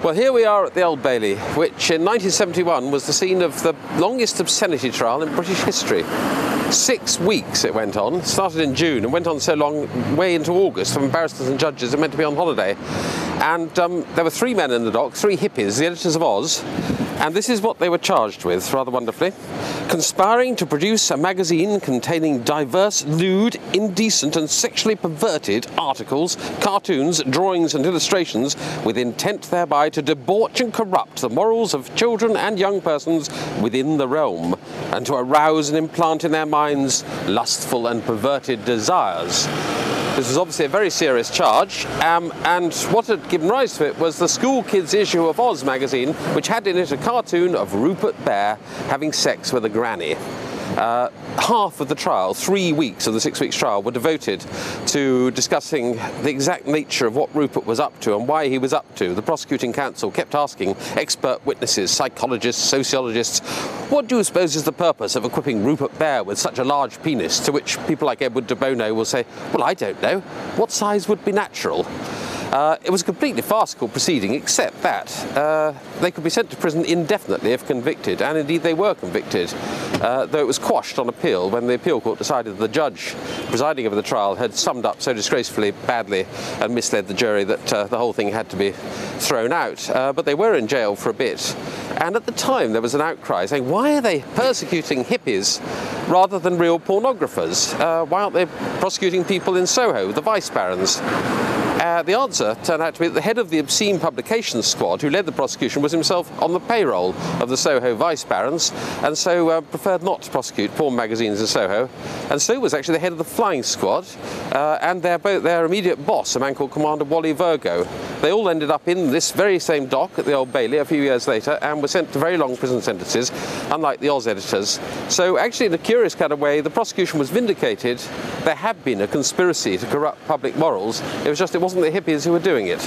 Well, here we are at the Old Bailey, which in 1971 was the scene of the longest obscenity trial in British history. 6 weeks it went on, started in June and went on so long, way into August, when barristers and judges are meant to be on holiday. And there were 3 men in the dock, 3 hippies, the editors of Oz, and this is what they were charged with, rather wonderfully. Conspiring to produce a magazine containing diverse, lewd, indecent and sexually perverted articles, cartoons, drawings and illustrations with intent thereby to debauch and corrupt the morals of children and young persons within the realm, and to arouse and implant in their minds lustful and perverted desires. This was obviously a very serious charge, and what had given rise to it was the school kids' issue of Oz magazine, which had in it a cartoon of Rupert Bear having sex with a granny. Half of the trial, 3 weeks of the 6 weeks trial, were devoted to discussing the exact nature of what Rupert was up to and why he was up to. The prosecuting counsel kept asking expert witnesses, psychologists, sociologists, what do you suppose is the purpose of equipping Rupert Bear with such a large penis? To which people like Edward de Bono will say, well, I don't know. What size would be natural? It was a completely farcical proceeding, except that they could be sent to prison indefinitely if convicted, and indeed they were convicted, though it was quashed on appeal when the appeal court decided the judge presiding over the trial had summed up so disgracefully badly and misled the jury that the whole thing had to be thrown out. But they were in jail for a bit, and at the time there was an outcry saying, why are they persecuting hippies rather than real pornographers? Why aren't they prosecuting people in Soho, the vice barons? The answer turned out to be that the head of the obscene publications squad who led the prosecution was himself on the payroll of the Soho vice barons, and so preferred not to prosecute porn magazines in Soho, and so was actually the head of the flying squad and their immediate boss, a man called Commander Wally Virgo. They all ended up in this very same dock at the Old Bailey a few years later and were sent to very long prison sentences, unlike the Oz editors. So actually, in a curious kind of way, the prosecution was vindicated. There had been a conspiracy to corrupt public morals. It wasn't the hippies who were doing it.